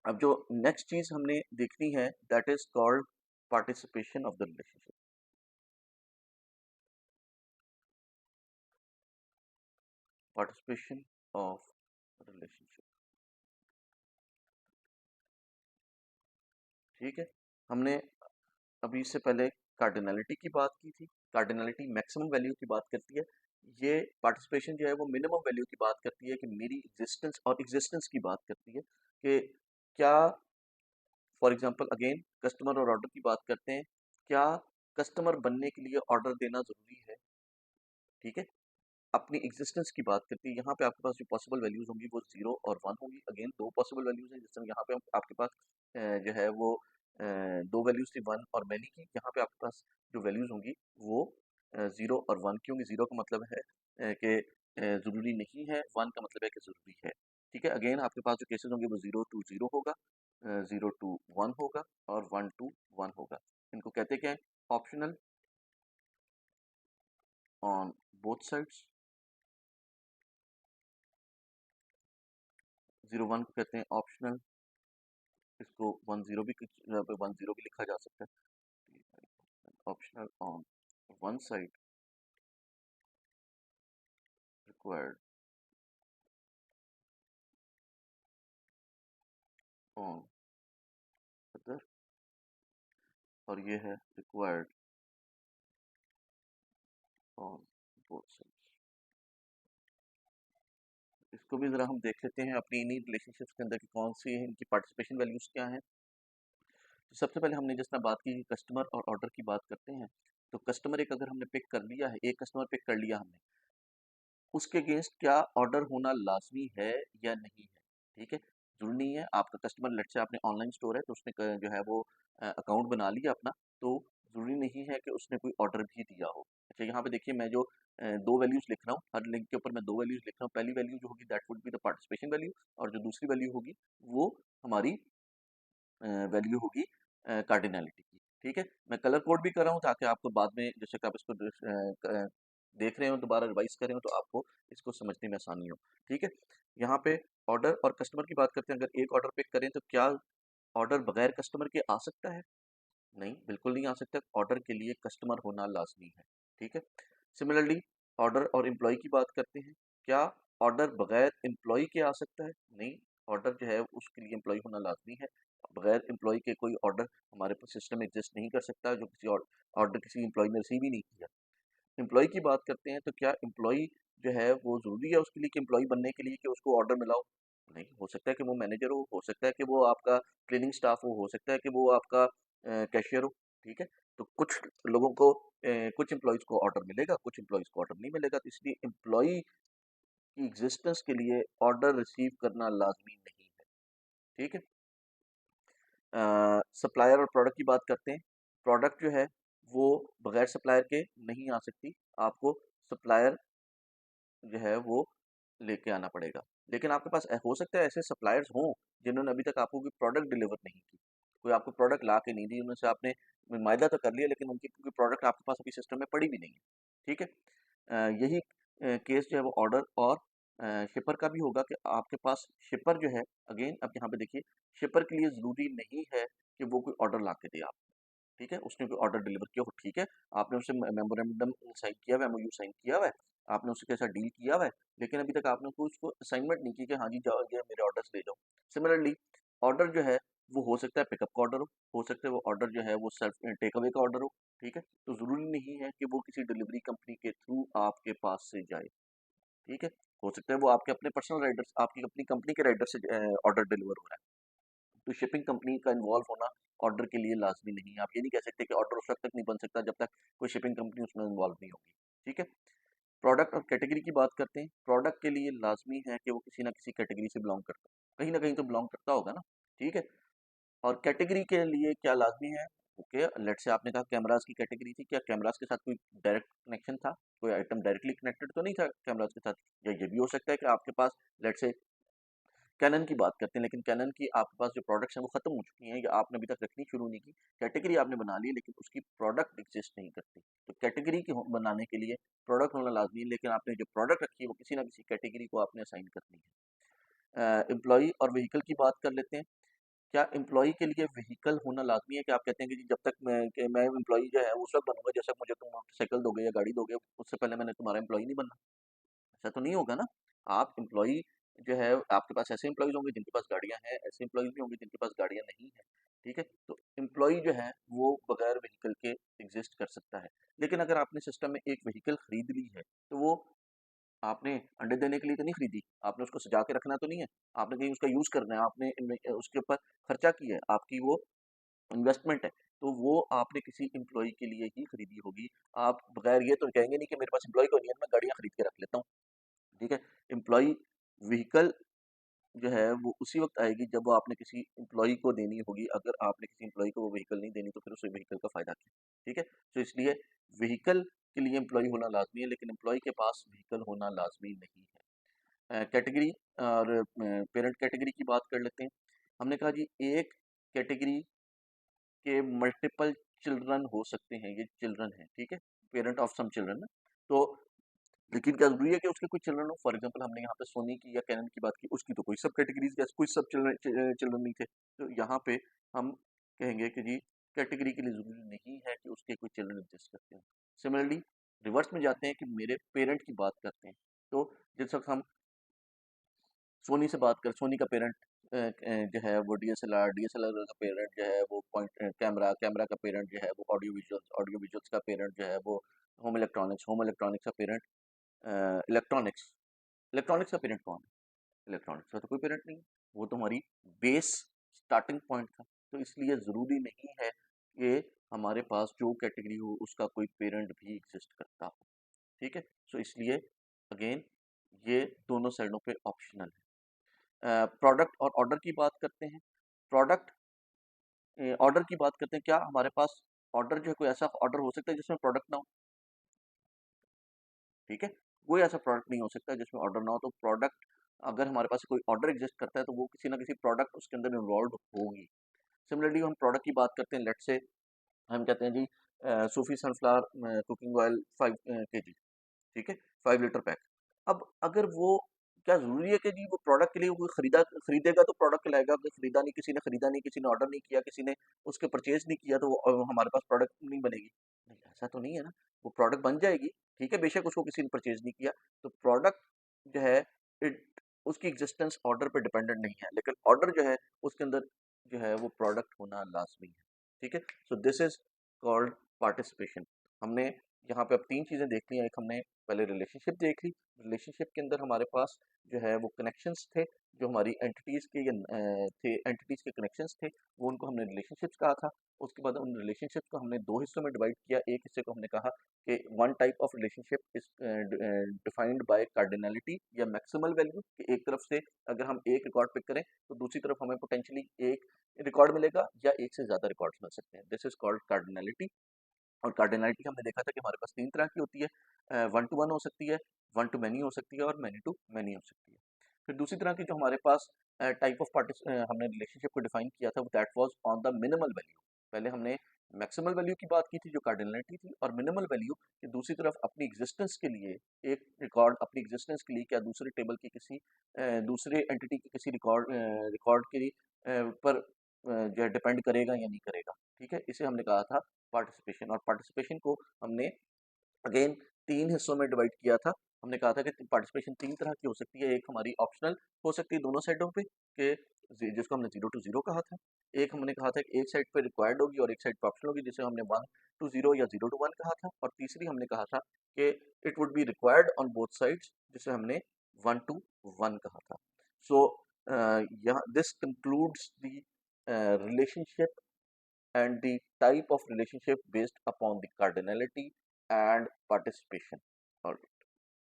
अब जो नेक्स्ट चीज हमने देखनी है that is called participation of the relationship. Participation of relationship, ठीक है। हमने अभी इससे पहले कार्डिनलिटी की बात की थी। कार्डिनलिटी मैक्सिमम वैल्यू की बात करती है। ये पार्टिसिपेशन जो है वो मिनिमम वैल्यू की बात करती है कि मेरी एग्जिस्टेंस, और एग्जिस्टेंस की बात करती है कि क्या, फॉर एग्जांपल अगेन कस्टमर और ऑर्डर की बात करते हैं, क्या कस्टमर बनने के लिए ऑर्डर देना जरूरी है, ठीक है। अपनी एग्जिस्टेंस की बात करती है। यहाँ पे आपके पास जो पॉसिबल वैल्यूज होंगी वो 0 और 1 होंगी। अगेन दो पॉसिबल वैल्यूज हैं, जिस तरह यहाँ पे आपके पास जो है वो दो वैल्यूज थी 1 और मैनी की। यहाँ पे आपके पास जो वैल्यूज होंगी वो 0 और 1 की होंगी। 0 का मतलब है कि जरूरी नहीं है, 1 का मतलब है कि जरूरी है, ठीक है। अगेन आपके पास जो केसेस होंगे वो 0 to 0 होगा, 0 to 1 होगा, और 1 to 1 होगा। इनको कहते क्या है? Optional on both sides. 0 1 को कहते हैं ऑप्शनल, इसको 10 भी, यहाँ पे 10 भी लिखा जा सकता है। Optional on one side, required on other, और ये है रिक्वायर्ड ऑन बोथ साइड्स। इसको भी जरा हम देख लेते हैं अपनी इन्हीं रिलेशनशिप्स के अंदर कि कौन सी है, इनकी पार्टिसिपेशन वैल्यूज क्या है। तो सबसे पहले हमने जिस तरह बात की कस्टमर और ऑर्डर की बात करते हैं, तो कस्टमर एक अगर हमने पिक कर लिया है, एक कस्टमर पिक कर लिया हमने, उसके अगेंस्ट क्या ऑर्डर होना लाजमी है या नहीं है, ठीक है। जरूरी नहीं है आपका कस्टमर, लेट से आपने ऑनलाइन स्टोर है तो उसने जो है वो अकाउंट बना लिया अपना, तो जरूरी नहीं है कि उसने कोई ऑर्डर भी दिया हो। अच्छा, यहाँ पे देखिए मैं जो दो वैल्यूज लिख रहा हूँ, हर लिंक के ऊपर मैं दो वैल्यूज लिख रहा हूँ। पहली वैल्यू जो होगी that would be the participation value, और जो दूसरी वैल्यू होगी वो हमारी वैल्यू होगी कार्डिनलिटी की, ठीक है। मैं कलर कोड भी कर रहा हूँ ताकि आपको बाद में जैसे कि आप इसको देख रहे हो, दोबारा रिवाइज कर रहे हो, तो आपको इसको समझने में आसानी हो, ठीक है। यहाँ पे ऑर्डर और कस्टमर की बात करते हैं। अगर एक ऑर्डर पिक करें तो क्या ऑर्डर बगैर कस्टमर के आ सकता है? नहीं, बिल्कुल नहीं आ सकता। ऑर्डर के लिए कस्टमर होना लाजमी है, ठीक है। सिमिलरली ऑर्डर और एम्प्लॉय की बात करते हैं। क्या ऑर्डर बगैर एम्प्लॉय के आ सकता है? नहीं, ऑर्डर जो है उसके लिए एम्प्लॉय होना लाजमी है। बगैर एम्प्लॉय के कोई ऑर्डर हमारे सिस्टम में एग्जिस्ट नहीं कर सकता, जो किसी ऑर्डर किसी एम्प्लॉय ने रिसीव ही नहीं किया। एम्प्लॉय की बात करते हैं तो क्या एम्प्लॉय जो है वो ज़रूरी है उसके लिए कि एम्प्लॉय बनने के लिए कि उसको ऑर्डर मिला हो? नहीं, हो सकता है कि वो मैनेजर हो सकता है कि वो आपका क्लीनिंग स्टाफ हो सकता है कि वो आपका कैशियर हो, ठीक है। तो कुछ लोगों को कुछ एम्प्लॉयज़ को ऑर्डर मिलेगा, कुछ एम्प्लॉयज़ को ऑर्डर नहीं मिलेगा, तो इसलिए एम्प्लॉय की एग्जिस्टेंस के लिए ऑर्डर रिसीव करना लाजमी नहीं है, ठीक है। सप्लायर और प्रोडक्ट की बात करते हैं। प्रोडक्ट जो है वो बगैर सप्लायर के नहीं आ सकती, आपको सप्लायर जो है वो लेके आना पड़ेगा। लेकिन आपके पास हो सकता है ऐसे सप्लायर्स हों जिन्होंने अभी तक आपको कोई प्रोडक्ट डिलीवर नहीं की, कोई आपको प्रोडक्ट ला के नहीं दी, उनमें से आपने मुआयदा तो कर लिया लेकिन उनकी कोई प्रोडक्ट आपके पास अभी सिस्टम में पड़ी भी नहीं है, ठीक है। यही केस जो है वो ऑर्डर और शिपर का भी होगा कि आपके पास शिपर जो है, अगेन अब यहाँ पे देखिए, शिपर के लिए ज़रूरी नहीं है कि वो कोई ऑर्डर ला के दे आप, ठीक है। उसने कोई ऑर्डर डिलीवर किया हो, ठीक है, आपने उससे मेमोरेंडम साइन किया हुआ है, एमओयू साइन किया हुआ है, आपने उसके साथ डील किया हुआ है, लेकिन अभी तक आपने कोई उसको असाइनमेंट नहीं की कि हाँ जी जाओ ये मेरे ऑर्डर्स ले जाओ। सिमिलरली ऑर्डर जो है वो हो सकता है पिकअप का ऑर्डर हो सकता है वो ऑर्डर जो है वो सेल्फ टेक अवे का ऑर्डर हो, ठीक है। तो ज़रूरी नहीं है कि वो किसी डिलीवरी कंपनी के थ्रू आपके पास से जाए, ठीक है। हो सकता है वो आपके अपने पर्सनल राइडर्स, आपकी अपनी कंपनी के राइडर से ऑर्डर डिलीवर हो रहा है। तो शिपिंग कंपनी का इन्वॉल्व होना ऑर्डर के लिए लाजमी नहीं है। आप ये नहीं कह सकते कि ऑर्डर उस वक्त तक नहीं बन सकता जब तक कोई शिपिंग कंपनी उसमें इन्वॉल्व नहीं होगी, ठीक है। प्रोडक्ट और कैटेगरी की बात करते हैं। प्रोडक्ट के लिए लाजमी है कि वो किसी ना किसी कैटेगरी से बिलोंग करता है, कहीं ना कहीं तो बिलोंग करता होगा ना, ठीक है। और कैटेगरी के लिए क्या लाजमी है? ओके, लेट से आपने कहा कैमरास की कैटेगरी थी, क्या कैमरास के साथ कोई डायरेक्ट कनेक्शन था, कोई आइटम डायरेक्टली कनेक्टेड तो नहीं था कैमरास के साथ? या ये भी हो सकता है कि आपके पास लेट से कैनन की बात करते हैं, लेकिन कैनन की आपके पास जो प्रोडक्ट्स हैं वो खत्म हो चुकी हैं या आपने अभी तक रखनी शुरू नहीं की, कैटेगरी आपने बना ली लेकिन उसकी प्रोडक्ट एग्जिस्ट नहीं करती। तो कैटेगरी के बनाने के लिए प्रोडक्ट होना लाजमी है, लेकिन आपने जो प्रोडक्ट रखी है वो किसी ना किसी कैटेगरी को आपने असाइन करनी है। एम्प्लॉई और व्हीकल की बात कर लेते हैं। क्या एम्प्लॉई के लिए व्हीकल होना लाजमी है? कि आप कहते हैं कि जी जब तक मैं एम्प्लॉई जो है वो उस वक्त बनूंगा जब तक मुझे तुम मोटरसाइकिल दोगे या गाड़ी दोगे, उससे पहले मैंने तुम्हारा एम्प्लॉई नहीं बनना। ऐसा तो नहीं होगा ना। आप एम्प्लॉई जो है, आपके पास ऐसे एम्प्लॉयज होंगे जिनके पास गाड़ियां हैं, ऐसे एम्प्लॉयज भी होंगे जिनके पास गाड़ियां नहीं है। ठीक है, तो एम्प्लॉई जो है वो बगैर व्हीकल के एग्जिस्ट कर सकता है। लेकिन अगर आपने सिस्टम में एक व्हीकल खरीद ली है, तो वो आपने अंडे देने के लिए तो नहीं खरीदी, आपने उसको सजा के रखना तो नहीं है, आपने कहीं उसका यूज करना है, आपने उसके ऊपर खर्चा किया है, आपकी वो इन्वेस्टमेंट है, तो वो आपने किसी एम्प्लॉय के लिए ही खरीदी होगी। आप बगैर ये तो कहेंगे नहीं कि मेरे पास एम्प्लॉय को नहीं है, मैं गाड़ियां खरीद के रख लेता हूँ। ठीक है, एम्प्लॉय व्हीकल जो है वो उसी वक्त आएगी जब वो आपने किसी एम्प्लॉय को देनी होगी। अगर आपने किसी एम्प्लॉय को वो व्हीकल नहीं देनी, तो फिर उस व्हीकल का फायदा क्या? ठीक है, तो इसलिए व्हीकल के लिए एम्प्लॉय होना लाजमी है, लेकिन एम्प्लॉय के पास व्हीकल होना लाजमी नहीं है। कैटेगरी और पेरेंट कैटेगरी की बात कर लेते हैं। हमने कहा जी एक कैटेगरी के मल्टीपल चिल्ड्रन हो सकते हैं, ये चिल्ड्रन है, ठीक है, पेरेंट ऑफ सम चिल्ड्रन। तो लेकिन क्या जरूरी है कि उसके कोई चिल्ड्रन हो? फॉर एग्जांपल हमने यहाँ पे सोनी की या कैनन की बात की, उसकी तो कोई सब कैटेगरीज कोई सब चिल्ड्रन चिल्ड्रन नहीं थे। तो यहाँ पे हम कहेंगे कि जी कैटेगरी के लिए जरूरी नहीं है कि उसके कोई चिल्ड्रन एग्जिस्ट करते हैं। सिमिलरली रिवर्स में जाते हैं कि मेरे पेरेंट की बात करते हैं, तो जिस वक्त हम सोनी से बात करें, सोनी का पेरेंट जो है वो डीएसएलआर, डीएसएलआर का पेरेंट जो है वो पॉइंट कैमरा, कैमरा का पेरेंट जो है वो ऑडियो विजुअल्स, ऑडियो विजुअल्स का पेरेंट जो है वो होम इलेक्ट्रॉनिक्स, होम इलेक्ट्रॉनिक्स का पेरेंट इलेक्ट्रॉनिक्स, इलेक्ट्रॉनिक्स का पेरेंट कौन है? इलेक्ट्रॉनिक्स का तो कोई पेरेंट नहीं है, वो तो हमारी बेस स्टार्टिंग पॉइंट था। तो इसलिए ज़रूरी नहीं है कि हमारे पास जो कैटेगरी हो उसका कोई पेरेंट भी एग्जिस्ट करता हो। ठीक है, सो इसलिए अगेन ये दोनों साइडों पे ऑप्शनल है। प्रोडक्ट और ऑर्डर की बात करते हैं। प्रोडक्ट ऑर्डर की बात करते हैं, क्या हमारे पास ऑर्डर जो है कोई ऐसा ऑर्डर हो सकता है जिसमें प्रोडक्ट ना हो? ठीक है, कोई ऐसा प्रोडक्ट नहीं हो सकता जिसमें ऑर्डर ना हो। तो प्रोडक्ट, अगर हमारे पास कोई ऑर्डर एग्जिस्ट करता है तो वो किसी ना किसी प्रोडक्ट उसके अंदर इन्वॉल्व होगी। सिमिलरली हम प्रोडक्ट की बात करते हैं, लेट से हम कहते हैं जी सूफी सनफ्लावर कुकिंग ऑयल 5 kg, ठीक है, 5 लीटर पैक। अब अगर वो, क्या जरूरी है कि जी वो प्रोडक्ट के लिए वो खरीदेगा तो प्रोडक्ट लाएगा? अगर खरीदा नहीं, किसी ने खरीदा नहीं, किसी ने ऑर्डर नहीं किया, किसी ने उसके परचेज नहीं किया, तो वो हमारे पास प्रोडक्ट नहीं बनेगी? नहीं, ऐसा तो नहीं है ना। वो प्रोडक्ट बन जाएगी, ठीक है, बेशक उसको किसी ने परचेज नहीं किया। तो प्रोडक्ट जो है, इट उसकी एग्जिस्टेंस ऑर्डर पे डिपेंडेंट नहीं है, लेकिन ऑर्डर जो है उसके अंदर जो है वो प्रोडक्ट होना लाजमी है। ठीक है, so this is called participation. हमने यहाँ पे अब 3 चीज़ें देख ली हैं। एक हमने पहले रिलेशनशिप देख ली। रिलेशनशिप के अंदर हमारे पास जो है वो कनेक्शंस थे, जो हमारी एंटिटीज़ के थे, एंटिटीज़ के कनेक्शंस थे, वो उनको हमने रिलेशनशिप्स कहा था। उसके बाद उन रिलेशनशिप्स को हमने 2 हिस्सों में डिवाइड किया। एक हिस्से को हमने कहा कि one type of relationship is defined by cardinality या मैक्सिमल वैल्यू, कि एक तरफ से अगर हम एक रिकॉर्ड पिक करें तो दूसरी तरफ हमें पोटेंशियली एक रिकॉर्ड मिलेगा या एक से ज़्यादा रिकॉर्ड्स मिल सकते हैं। This is called cardinality. और कार्डिनलिटी हमने देखा था कि हमारे पास 3 तरह की होती है, वन टू वन हो सकती है, वन टू मैनी हो सकती है, और मैनी टू मैनी हो सकती है। फिर दूसरी तरह की जो हमारे पास टाइप ऑफ पार्टिस हमने रिलेशनशिप को डिफाइन किया था, that was on the minimal value. पहले हमने मैक्सिमल वैल्यू की बात की थी जो कार्डिनलिटी थी, और मिनिमल वैल्यू कि दूसरी तरफ अपनी एग्जिस्टेंस के लिए एक रिकॉर्ड, अपनी एग्जिस्टेंस के लिए क्या दूसरे टेबल की किसी दूसरे एंटिटी की किसी रिकॉर्ड के पर जो है डिपेंड करेगा या नहीं करेगा। ठीक है, इसे हमने कहा था पार्टिसिपेशन। और पार्टिसिपेशन को हमने अगेन 3 हिस्सों में डिवाइड किया था। हमने कहा था कि पार्टिसिपेशन 3 तरह की हो सकती है। एक हमारी ऑप्शनल हो सकती है दोनों साइडों पे, कि जिसको हमने 0 to 0 कहा था। एक हमने कहा था कि एक साइड पे रिक्वायर्ड होगी और एक साइड पे ऑप्शनल होगी, जिसे हमने 1 to 0 या 0 to 1 कहा था। और तीसरी हमने कहा था कि it would be required on both sides, जिसे हमने 1 to 1 कहा था। सो यहाँ this concludes the relationship and the type of relationship based upon the cardinality and participation. All right.